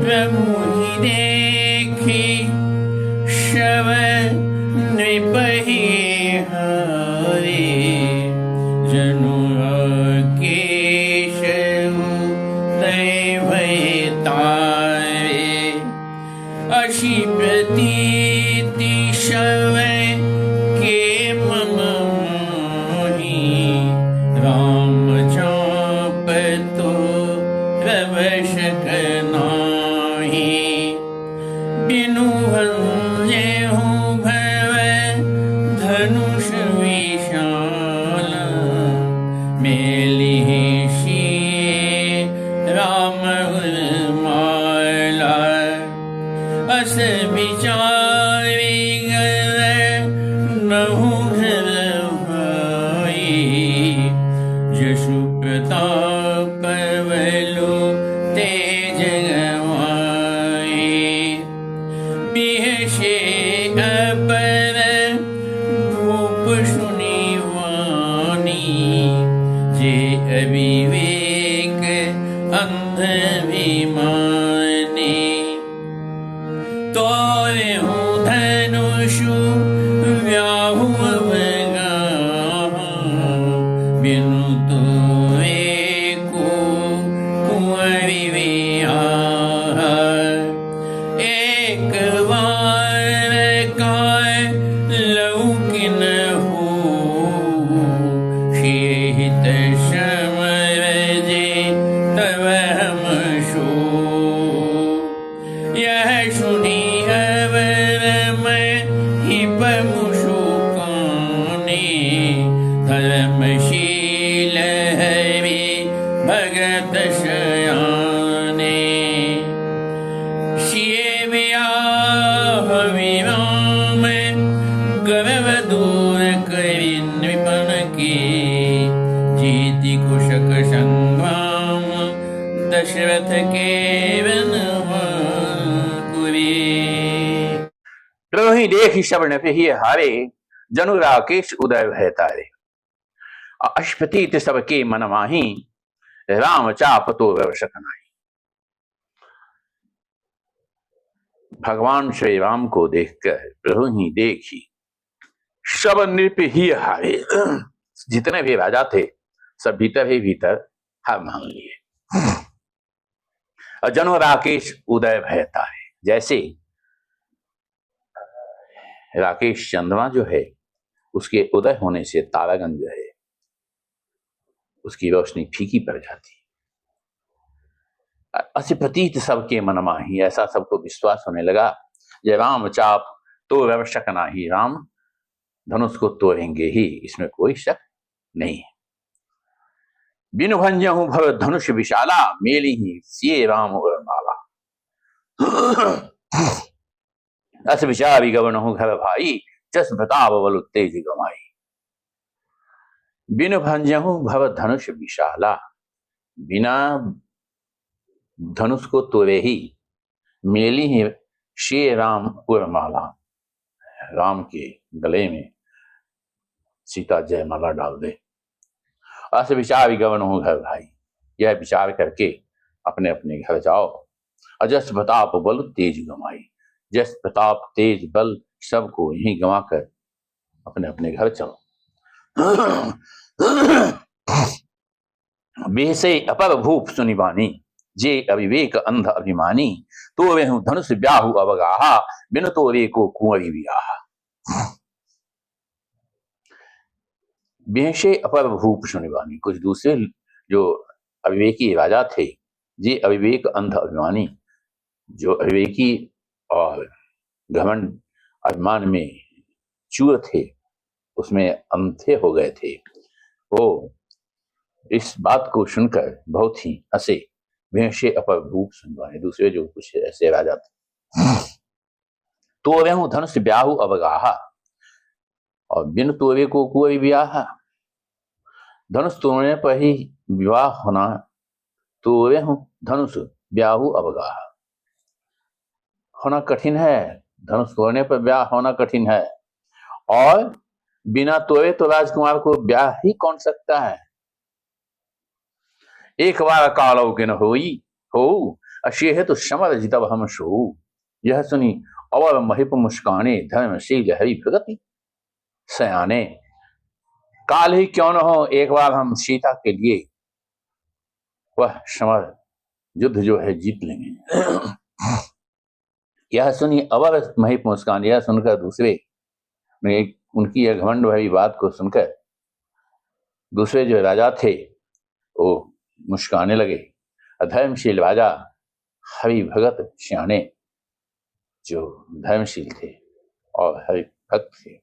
प्रभु ही देखी शव नृप ही हरे जनु केशव दैव तारे अशी प्रतीति शव के मम मोहि राम चाप तो रवशक नाही बिनु वंजे हूँ भव धनुष विशाल मेली शीए राम माला अस विचारी नहु घर भाई जशु प्रताप बलो तेज गवाई बिहसे अपर भूप सुनी वाणी जे अविवेक अंध अभिमानी तोरे हूँ धनुषु व्याहु बिनु तोरे को कुंवरी विवाह एक बार काय लौकिन हो शीत समर जे तव हम शो यह सुनी अवर मैं हिपमुषु काने धर्मशील हरि भगत शयाने शिये वियाह विराम गर्व दूर करि नृपन के जीति कुशक संग्राम दशरथ के प्रभु ही देखी शब नृप ही हारे जनु राकेश उदय भय तारे अशपति सबके मन माही राम चाप तो व्यवशक नाही। भगवान श्री राम को देखकर प्रभु ही देखी शब नृप ही हारे जितने भी राजा थे सब भीतर ही भीतर हार मान लिए। और जनु राकेश उदय भय तारे जैसे राकेश चंद्रमा जो है उसके उदय होने से तारागण जो है उसकी रोशनी फीकी पड़ जाती। असी प्रतीत सबके मन माही ऐसा सबको विश्वास होने लगा जय राम चाप तो व्यवशक नाही राम धनुष को तोड़ेंगे ही इसमें कोई शक नहीं है। बिनु भंजहु भव धनुष विशाला मेली ही सिए राम और माला अस विचारी गवनहु घर भाई जस प्रताप बल तेज गमाई बिनु भंजहु भव धनुष विशाला बिना धनुष को तोड़े ही मेली ही श्री राम उर्माला राम के गले में सीता जयमाला डाल दे। अस विचार गवन हो घर भाई यह विचार करके अपने अपने घर जाओ। अजस प्रताप बल तेज गमाई जस प्रताप तेज बल सबको यहीं गंवा कर अपने अपने घर चलो। बेसे अपर भूप सुनिबानी जे अविवेक अंध अभिमानी तो वे धनुष ब्याहु अवगाहा बिन तो रे को कुंवरी ब्याहा। बेसे अपर भूप सुनिबानी कुछ दूसरे जो अविवेकी राजा थे जे अविवेक अंध अभिमानी जो अविवेकी और घमंड अभिमान में चूर थे उसमें अंधे हो गए थे। वो इस बात को सुनकर बहुत ही हंसे। भेषे अपर भूप सुनवाने दूसरे जो कुछ ऐसे राजा थे तो वह धनुष ब्याहु अवगाहा और बिन तोरे को कोई ब्याह धनुष तोड़ने पर ही विवाह होना तो वह धनुष ब्याहु अवगाहा होना कठिन है। धनुष तोड़ने पर ब्याह होना कठिन है और बिना तोड़े तो राजकुमार को ब्याह ही कौन सकता है। एक बार कालो किन होई हो अशे है तो समर जितब हम सो, यह सुनी अवर महिप मुस्काने, धर्मशील हरि भगति सयाने। काल ही क्यों न हो एक बार हम सीता के लिए वह समर युद्ध जो है जीत लेंगे। यह सुनी अवर महिप मुस्कान, यह सुनकर दूसरे उनकी यह घमंड भरी बात को सुनकर दूसरे जो राजा थे वो मुस्काने लगे। अधर्मशील राजा हरि भगत श्याणे, जो धर्मशील थे और हरि भक्त थे।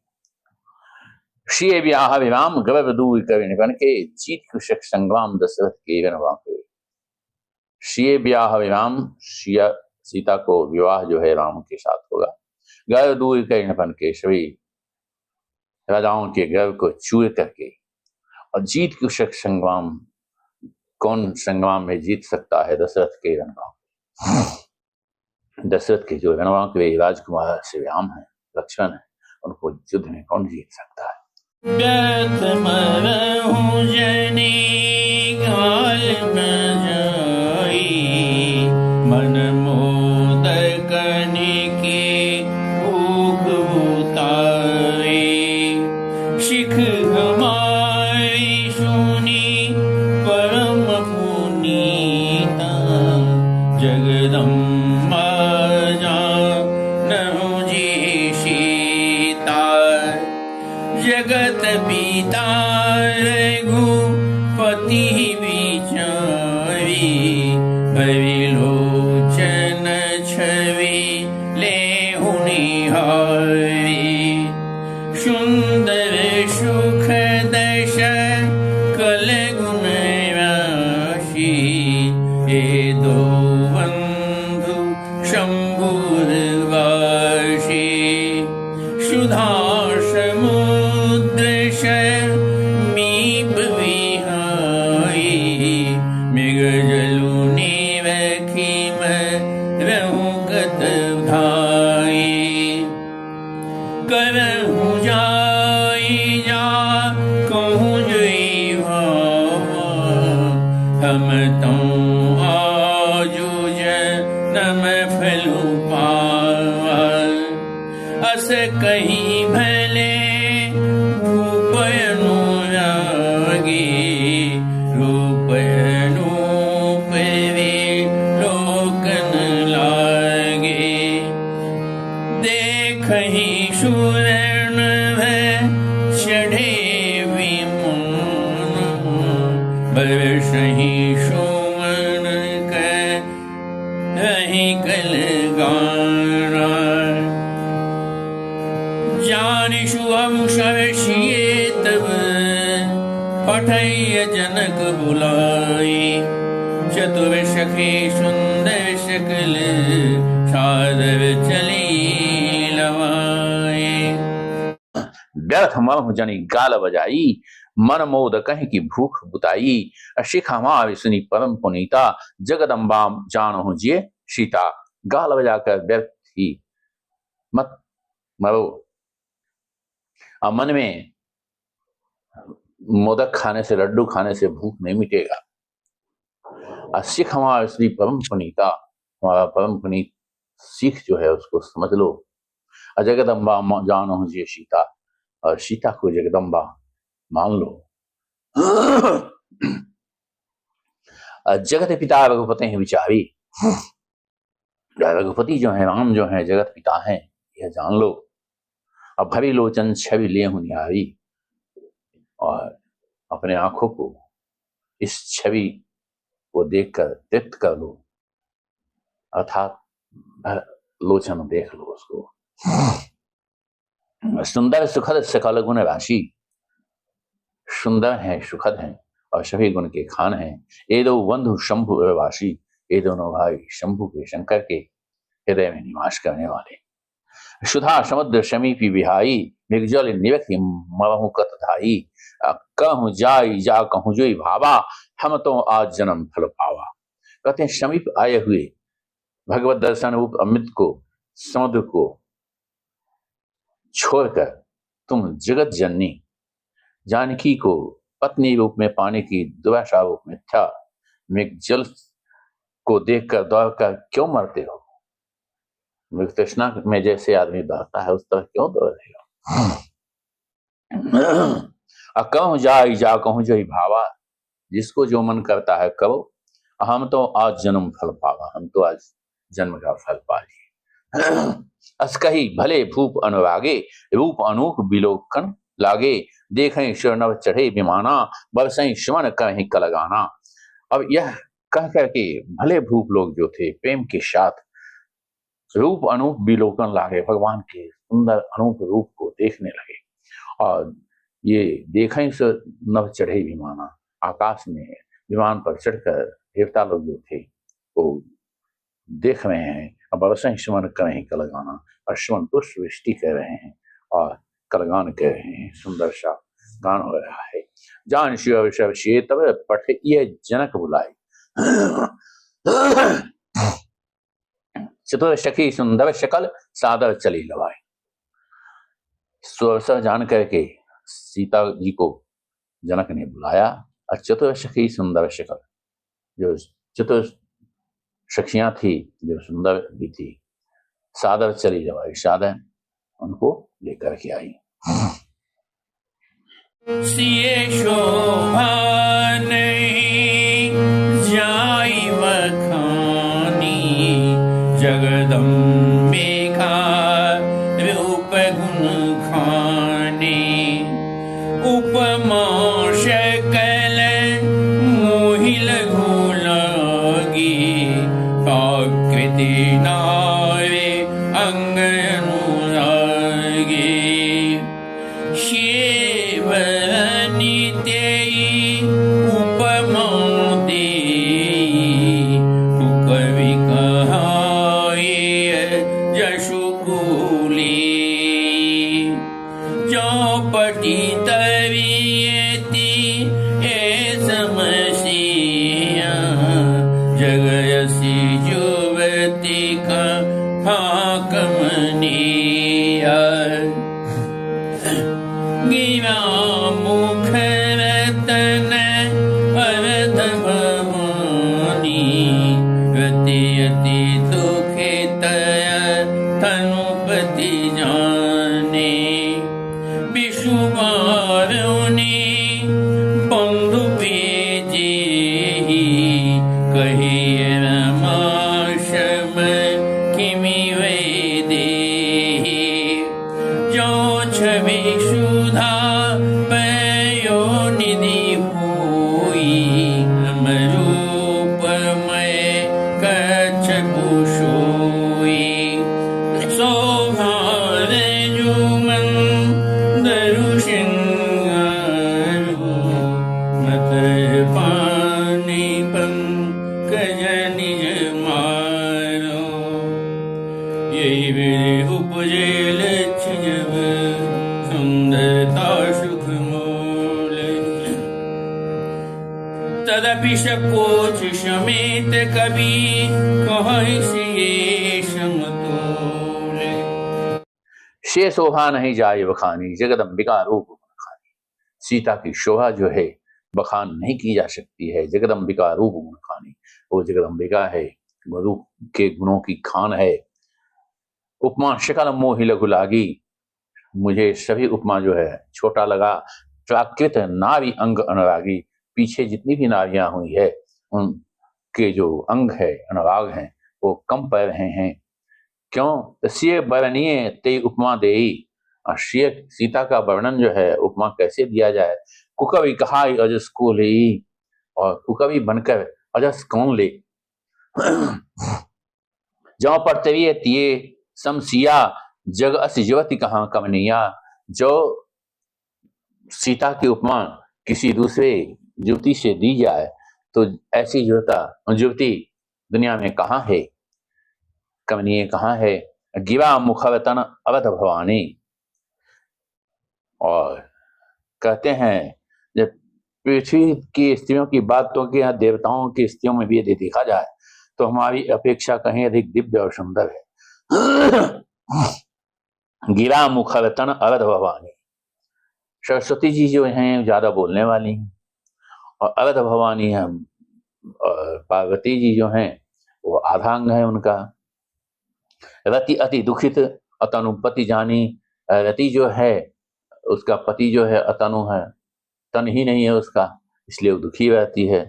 श्री ब्याह विराम गर्भ दूर कर निपन के, जीत कुशक संग्राम दशरथ के वन वाके। श्री ब्याह विराम, सीता को विवाह जो है राम के साथ होगा। गर्भ दूर कर निपन के, सभी राजाओं के गर्भ को चूर करके। और जीत कुशक संग्राम, कौन संग्राम में जीत सकता है? दशरथ के रणगांव, दशरथ के जो रणगांव के राजकुमार श्री राम है, लक्ष्मण है, उनको युद्ध में कौन जीत सकता है? व्यर्थ मरहु जनी गाल न जाई, मन मोदक के भूख बुताई। शिख हमारी सुनी परम पुनीता, जगदम्बा जानहु जी सीता। जगत पिता रघुपति विचारी, भविलोचन छवि लेहु निहारी। सुंदर सुख दश कल गुण राशि, हे दो बंधु शंभुर वासी। सुधा मीप विहाई, मृग जलु निरखिम रहु गत धाई। करहु जाई जा कहूँ जोई भावा, हम तऊ आजु जन्म फलु पावा। अस कहीं भले बरसहि सुमन कहि कल गाना। जानि सुअम सरसिए तब पठैय जनक बुलाई। चतुर सखी सुंदर सकल सादर चली लवाए। व्यर्थ मरहु जनी गाल बजाई, मन मोद कहीं की भूख बुताई। शिखा हमारी सुनी परम पुनीता, जगदम्बा जानहु जिये सीता। गाल बजाकर व्यर्थ ही मत मरो। और मन में मोदक खाने से, लड्डू खाने से भूख नहीं मिटेगा। और सिख हमारा श्री परम पुनीता, हमारा परम पुनीत सिख जो है उसको समझ लो। और जगदम्बा जानहु जिये सीता, और सीता को जगदम्बा मान लो। जगत पिता रघुपति हैं विचारी, रघुपति जो है, राम जो है, जगत पिता हैं, यह जान लो। अब भरी लोचन छवि ले निहारी, और अपने आंखों को इस छवि को देखकर तृप्त कर लो, अर्थात लोचन देख लो उसको। सुंदर सुखद सकल गुण राशि, सुंदर है, सुखद है और सभी गुण के खान हैं। ये दो बंधु शंभु वासी, ये दोनों भाई शंभु के, शंकर के हृदय में निवास करने वाले। सुधा समुद्र समीपी विहाई, मृगजल निरखि मरहु कत धाई। कहूँ जाई जा कहूँ जोई भावा, हम तो आज जन्म फल पावा। कहते हैं समीप आए हुए भगवत दर्शन रूप अमृत को, समुद्र को छोड़कर तुम जगत जननी जानकी को पत्नी रूप में पाने की दुराशा रूप मिथ्या मृग जल को देखकर दौड़कर क्यों मरते हो? मृग तृष्णा में जैसे आदमी दौड़ता है उस तरह क्यों दौड़ रहे हो? कहूँ जाई जा कहूँ जो भावा, जिसको जो मन करता है करो, हम तो आज जन्म फल पावा, हम तो आज जन्म का फल पा लिए। अस कही भले भूप अनुरागे, रूप अनूप बिलोकन लागे, देखें शिवनव चढ़े विमाना, बरसें श्रवण कहीं कलगाना। अब यह कह करके भले भूप लोग जो थे प्रेम के साथ रूप अनूप बिलोकन लागे, भगवान के सुंदर अनूप रूप को देखने लगे। और ये देखें से नभ चढ़े विमाना, आकाश में विमान पर चढ़कर देवता लोग जो थे वो देख रहे हैं। और बरसें श्रवण करें कलगाना, और श्रवण पुष्प वृष्टि कर रहे हैं और कलगान कर रहे हैं, सुंदर सा गान हो रहा है। जान शिव शिव शे तब पठ ये जनक बुलाए, चतुर सखी सुंदर शकल सादर चली लवाए। सुअवसर जान करके सीता जी को जनक ने बुलाया, और चतुर सखी सुंदर शकल, जो चतुर सखियां थी जो सुंदर भी थी, सादर चली लवाई, सादर उनको लेकर के आई। सिए शोभा नहीं जाई बखानी, जगदम्बे का रूप गुण खाने। उपमा शकल मोहि लघु लागी, आकृति नारे अंग अनुरागी। उपमा देई कवि कहाए जशु कूली, चौपटी तवियति ए समसिया, जगयसी जुवती का फाकमनिया। गिरा मुख रतन अरध भवानी, रति अति दुखित तनुपति जाने। विषुबारुनि बंधु भेजे, कहिए रमाशम किमि वे देहि। जो छवि सुधा पयो निधि हुई, रूपमय कच्छपु सोई। शोभार जुमन दरु सिंगारो, मत पानी पंकज निज मारो। यही वे उपजे लक्ष्य जब, सुंदरता सुख मूल। तदपि सकोच समेत कवि, कहि सिए समतोल। शे शोभा नहीं जाए बखानी, जगदम्बिका रूप गुण खानी। सीता की शोभा जो है बखान नहीं की जा सकती है, जगदम्बिका रूप गुण खानी। वो जगदम्बिका है, रूप के गुणों की खान है। उपमा शकल मोहि लघु लागी, मुझे सभी उपमा जो है छोटा लगा। प्राकृत नारी अंग अनुरागी, पीछे जितनी भी नारियां हुई है उनके जो अंग है अनुराग हैं वो कम पड़ रहे हैं। क्यों? सिय वर्णीय ते उपमा देई, सीता का वर्णन जो है उपमा कैसे दिया जाए। कुकवि कहाई अजस को ले, और कुकवि बनकर अजस कौन ले। जौ पर तविये तिये समसिया, जग अस युवती कहाँ कमनिया। जो सीता की उपमा किसी दूसरे युवती से दी जाए तो ऐसी युवती दुनिया में कहाँ है, कमनीय कहाँ है। गिवा मुखवतन अवध भवानी, और कहते हैं जब पृथ्वी की स्त्रियों की बात तो कि देवताओं की स्त्रियों में भी यदि देखा जाए तो हमारी अपेक्षा कहीं अधिक दिव्य और सुंदर है। गिरा मुखरतन अवध भवानी, सरस्वती जी जो हैं ज्यादा बोलने वाली हैं, और अवध भवानी हम पार्वती जी जो हैं वो आधा अंग है उनका। रति अति दुखित अतनुपति जानी, रति जो है उसका पति जो है अतनु है, तन ही नहीं है उसका, इसलिए वो दुखी रहती है।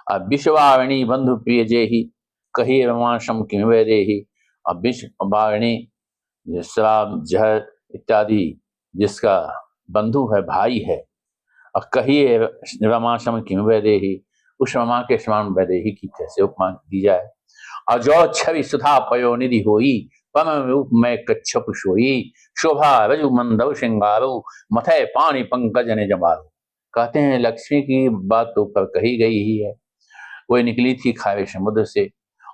अब विश्ववारिणी बंधु प्रिय जेहि, कही रमाशम किम वैदेहि। अब विश्ववारिणी शराब जहर इत्यादि जिसका बंधु है, भाई है, और कहिए रमाशम किम वैदेहि, उस रमा के समान वैदेही की कैसे उपमा दी जाए। और जो छवि सुधा पयो निधि होई, पम रूप में कच्छप सोई, शोभा रजु मंदव श्रृंगारो, मथे पानी पंकज ने जमारो। कहते हैं लक्ष्मी की बात तो ऊपर कही गई ही है। वह निकली थी खारे समुद्र से,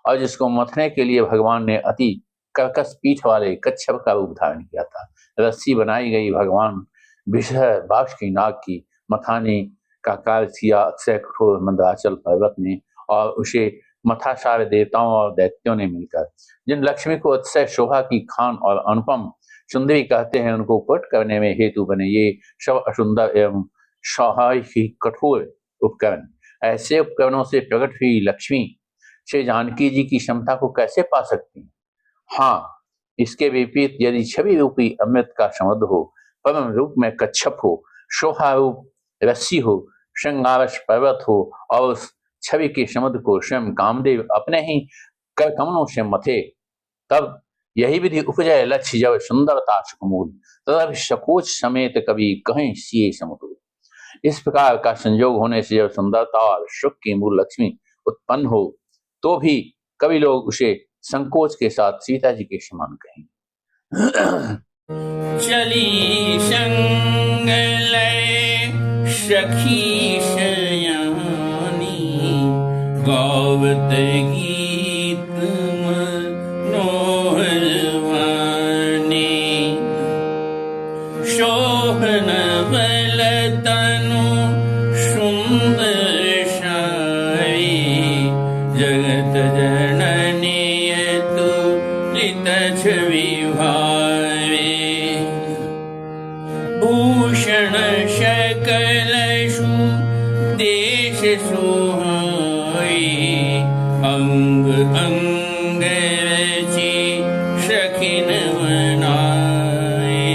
और जिसको मथने के लिए भगवान ने अति कर्कश पीठ वाले कच्छप का रूप धारण किया था। रस्सी बनाई गई भगवान विषह बाक्ष की नाग की मथाने का कार्य किया अक्षय कठोर मंदराचल पर्वत ने, और उसे मथा सारे देवताओं और दैत्यों ने मिलकर। जिन लक्ष्मी को अतिशय शोभा की खान और अनुपम सुंदरी कहते हैं, उनको उपट करने में हेतु बने ये सब असुंदर एवं सहाय ही कठोर उपकरण। ऐसे उपकरणों से प्रकट हुई लक्ष्मी श्री जानकी जी की क्षमता को कैसे पा सकती? हाँ, इसके विपरीत यदि छवि रूपी अमृत का समुद्र हो, परम रूप में कच्छप हो, शोभा रूप रस्सी हो, श्रृंगारस पर्वत हो, और उस छवि के समुद्र को स्वयं कामदेव अपने ही कर कमलों से मथे, तब यही विधि उपजय लक्ष्य जब सुंदरता सुखमूल, तब सकोच समेत कभी कहीं सिए समतुल। इस प्रकार का संयोग होने से जब सुंदरता और सुख की मूल लक्ष्मी उत्पन्न हो, तो भी कभी लोग उसे संकोच के साथ सीता जी के समान कहेंगे। चली संग लय सखी सयानी, गावत गीत मनोहर वाणी। शोभन बल तनु सुंदर शारी, जगत जननी तुलित छवि भावे। भूषण सकल देश सुहाई, अंग अंग रचि सखिन मनाए।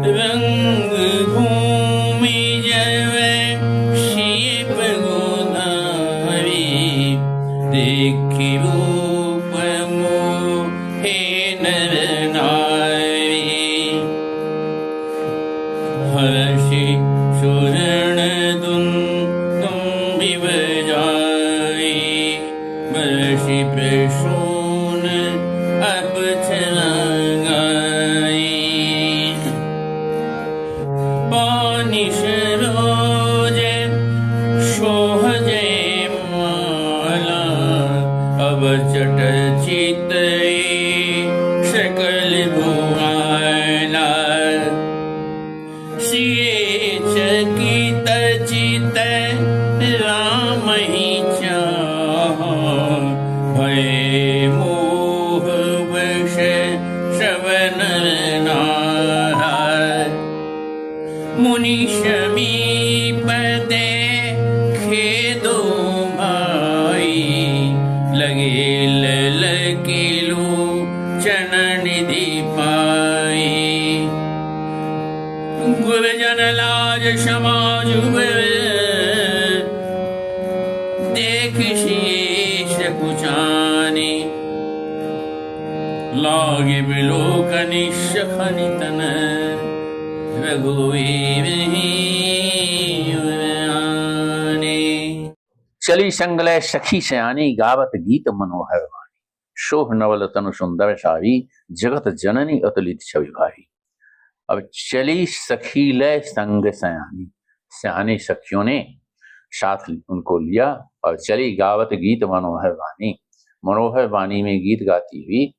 रंग भूमि जव शिप गोधारी, देखी रूप मोहे नर नारी। हर्षि सुरण तुम बजाई, बरषि प्रसून अब गाई। पानी सरोज सोहजे माला, अब चट चित सकल भुआला। सिए चकित चित राम ही चाहा, भय मोह वश श्रवण नारा। मुनि समीप देखे दो भाई, लगे ललकिलो चरण निधि पाई। गुरजन लाज समाज देख शीश कुचानी, लागे बिलोकनि सखनि तन रघुवीर चली संगलय सखी सयानी, गावत गीत मनोहर वाणी। शोभ नवल तनु सुंदर सारी, जगत जननी अतुलित छवि भाई। अब चली सखी लय संग सयानी, सयानी सखियों ने साथ उनको लिया और चली गावत गीत मनोहर वाणी, मनोहर वाणी में गीत गाती हुई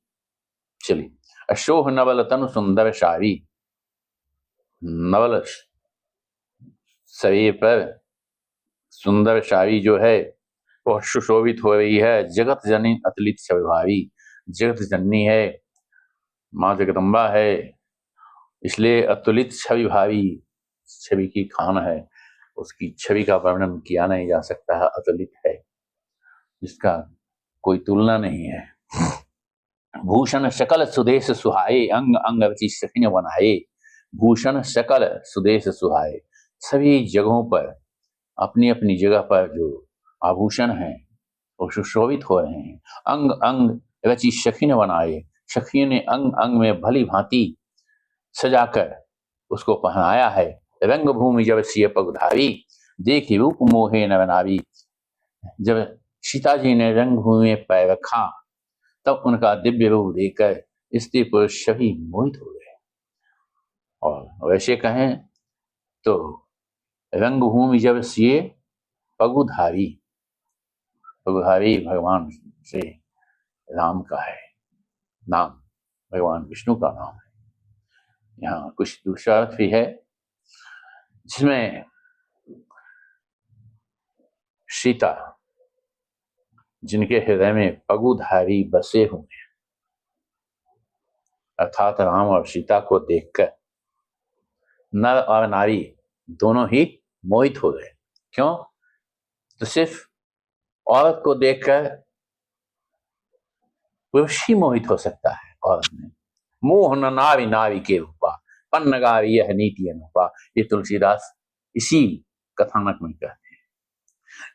चली। अशोभ नवल तनु सुंदर सारी, नवल शरीर पर सुंदर सारी जो है वह सुशोभित हो रही है। जगत जननी अतुलित छवि भाई, जगत जननी है, माँ जगदम्बा है, इसलिए अतुलित छवि भावी, छवि की खान है, उसकी छवि का वर्णन किया नहीं जा सकता है, अतुलित है, जिसका कोई तुलना नहीं है। भूषण सकल सुदेश सुहाए, अंग अंग रचि सखिन बनाए। भूषण सकल सुदेश सुहाए, सभी जगहों पर अपनी अपनी जगह पर जो आभूषण हैं वो सुशोभित हो रहे हैं। अंग अंग रचि सखिन बनाए, सखियों ने अंग अंग में भली भांति सजाकर उसको पहनाया है। रंग भूमि जब सिय पगधारी, देखी रूप मोहे न बनावी। जब सीता जी ने रंग भूमि में पैर रखा तब उनका दिव्य रूप देखकर स्त्री पुरुष सभी मोहित हो गए। और वैसे कहें तो रंगभूमि जब सिए पगुधारी, पगुधारी भगवान से राम का है नाम, भगवान विष्णु का नाम है। यहाँ कुछ दूसरा अर्थ भी है जिसमें सीता जिनके हृदय में पगुधारी बसे हुए हैं, अर्थात राम और सीता को देखकर नर और नारी दोनों ही मोहित हो गए। क्यों? तो सिर्फ औरत को देखकर पुरुष ही मोहित हो सकता है। औरत में मोह न नारी नारी के रूपा, पन्न गारी यह नीति अनुपा, ये तुलसीदास इसी कथानक में कहते हैं।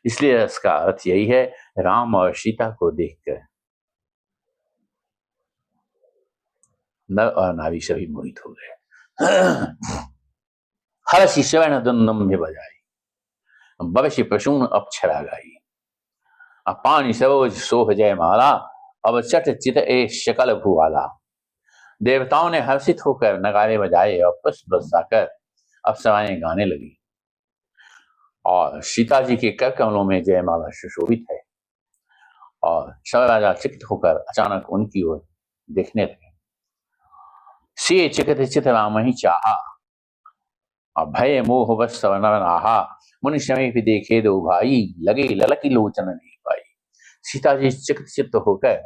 इसलिए इसका अर्थ यही है, राम और सीता को देखकर नर और नारी सभी मोहित हो गए। हर्षि श्रवण दंदम में बजाई, बरसी प्रसून अक्षरा गाई। अपानी सरोज सोह जय माला, अब चट चित ए शकल भुवाला। देवताओं ने हर्षित होकर नगारे बजाए और पुष्प बरसाकर अप्सराएं गाने लगी। और सीता जी के कर कमलों में जयमाला सुशोभित है। और सब राजा चकित होकर अचानक उनकी ओर देखने लगे। से चकित चित राम ही चाहा, भय मोह बस नवन आहा। मुनि समीप देखे दो भाई, लगे ललकी लोचन नहीं पाई। सीता जी चकित चित्त होकर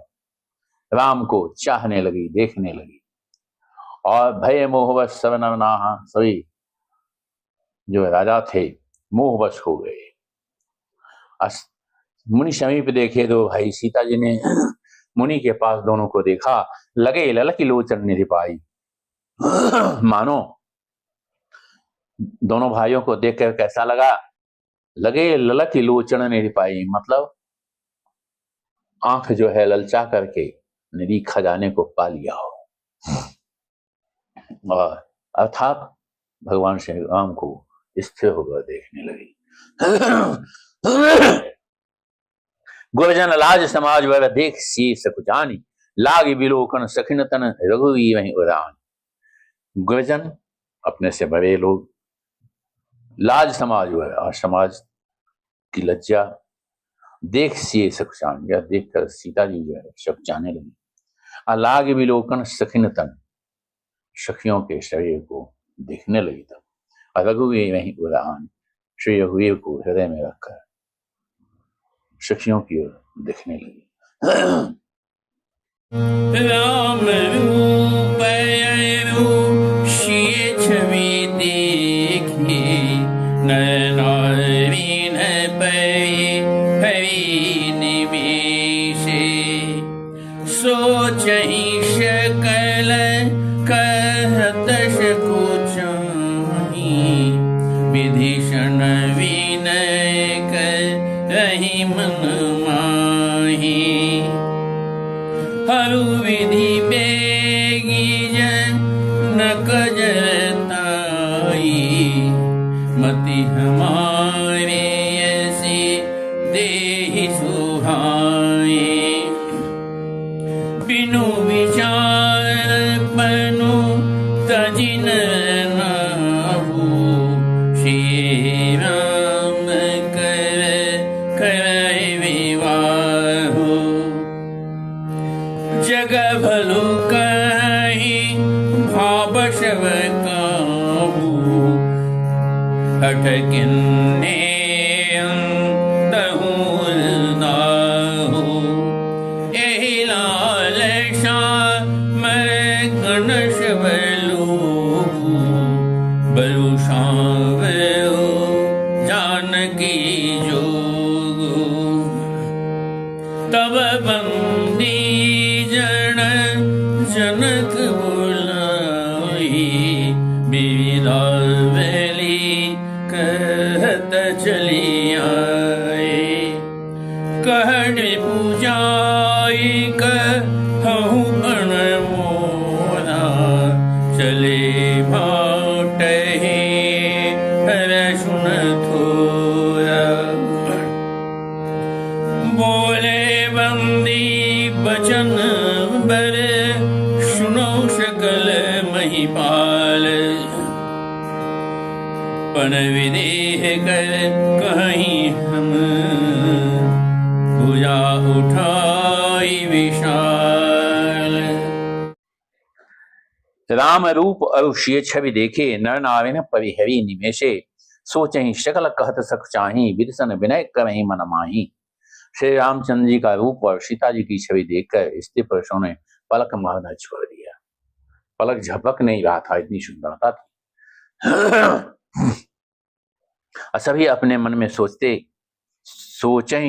राम को चाहने लगी, देखने लगी। और भय मोह बस नवन आहा, सभी जो राजा थे मोहवश हो गए। मुनि समीप देखे दो भाई, सीता जी ने मुनि के पास दोनों को देखा। लगे ललकी लोचन निधि पाई, मानो दोनों भाइयों को देखकर कैसा लगा? लगे ललकी लोचन निधि पाई, मतलब आंख जो है ललचा करके निधि खजाने को पा लिया हो। और अर्थात भगवान श्री राम को स्थिर होकर देखने लगी। गुरजन लाज समाज वर देख सी सकुचानी, लाग बिलोकन सखिन तन रघुवी वहीं उड़ान। गुरजन अपने से बड़े लोग, लाज समाज वर और समाज की लज्जा, देख सी सकुचान, यह देखकर सीता जी जो है सकुचाने लगी। लाग बिलोकन सखिन तन, सखियों के शरीर को देखने लगी। तब रघुवीर वहीं उड़ान, श्री रघुवीर को हृदय में रखकर सखियों की ओर देखने लगी। राम रूप शीय छवि देखे, नयनारीन पै हरि निवेशे। सोचहि सकल कहत सकुचानी, विभीषण विनय करहि मन माहि। हरु विधि बेगी जनक जरताई, मति हमारे ऐसे देहि सुहाए। बिनु विचार पनु तजिन नाहु, श्री राम कर विवाहु। जग भलु कहि भावशव काहू, हठ किन्ने अंतहु नाहु। एहि लाल श्याम गणेश बलूहु, बलु श्याम जानकी जोगु। तब जन जनक बुलाई, बिदावली कहत चली आए। कहन पूजाई कहूँ अनमोला, चले भाटहि हर सुन थोरा। बोले बंदी बचन बर, सुनो सकल महिपाल। पन विदेह कर कहीं हम, भुजा उठाई विशाल। राम रूप अरुषिय छवि देखे, नर नाविन परिहरी निमेषे। सोचहि सकल कहत सक चाही, विदसन विनय करहि मन माही। श्री रामचंद्र जी का रूप और सीता जी की छवि देखकर स्त्री पुरुषों ने पलक मारना छोड़ दिया। पलक झपक नहीं रहा था, इतनी सुंदरता थी। सभी अपने मन में सोचहि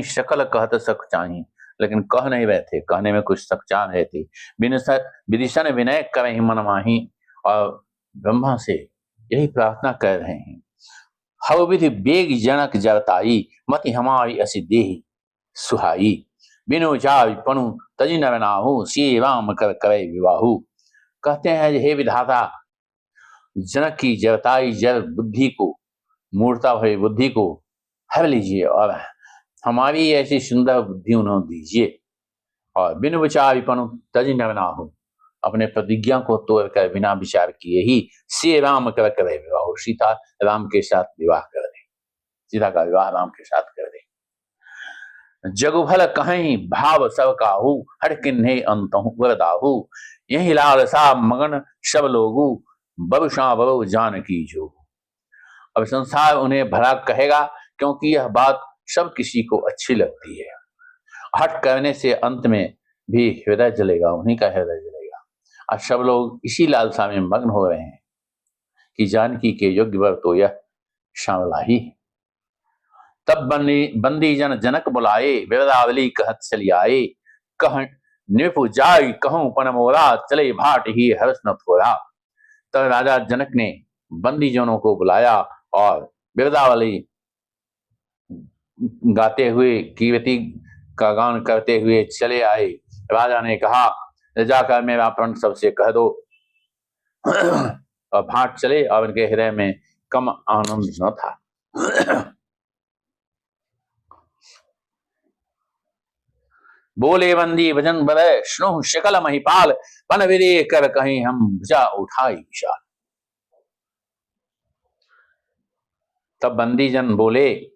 सकल कहत सक चाही, लेकिन कह नहीं रहे थे, कहने में कुछ सकचा रहे थे। विदिशन विनय करहि मन माही, और ब्रह्मा से यही प्रार्थना कर रहे हैं। हव विधि बेग जनक जरताई, मति हमारी असी देहि सुहाई। बिनु जाय पनु तजि न बनाहु, सिय राम कर करे विवाहु। कहते हैं हे विधाता, जनक की जरताई जर बुद्धि को, मूर्ता भरी बुद्धि को हर लीजिए, और हमारी ऐसी सुंदर बुद्धि उन्होंने दीजिए। और बिनु विचार विपनु तजि न बनाहु, अपने प्रतिज्ञा को तोड़कर बिना विचार किए ही सिय राम कर करे विवाह, सीता राम के साथ विवाह कर दे, सीता का विवाह राम के साथ कर दे। जगुभल कहीं भाव सब काहू, हर किन्हे अंतहु वरदाहू। यही लालसा मगन सब लोगू, बरुषा बरु जानकी जो। अब संसार उन्हें भला कहेगा, क्योंकि यह बात सब किसी को अच्छी लगती है। हट करने से अंत में भी हृदय जलेगा, उन्हीं का हृदय जलेगा। और सब लोग इसी लालसा में मग्न हो रहे हैं कि जानकी के योग्य वर तो यह श्यामला ही है। तब बंदी जन जनक बुलाए, बिरदावली कहत चली आए। कह नृपु जाय कहूँ पन मोरा, चले भाट ही हर्ष न थोरा। तब राजा जनक ने बंदी जनों को बुलाया और बिरदावली गाते हुए, कीर्ति का गान करते हुए चले आए। राजा ने कहा, जाकर मेरा प्रण सबसे कह दो। और भाट चले, और उनके हृदय में कम आनंद न था। बोले बंदी वजन बरय, सुनो शकल महिपाल। पन विदेह कर कहीं हम, भुजा उठाई विशाल। तब बंदी जन बोले,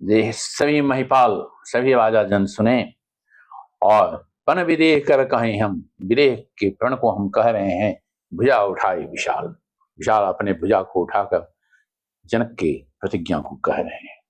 सभी महिपाल, सभी राजा जन सुने, और पन विदेह कर कहीं हम, विदेह के प्रण को हम कह रहे हैं, भुजा उठाई विशाल। विशाल अपने भुजा को उठाकर जनक के प्रतिज्ञा को कह रहे हैं।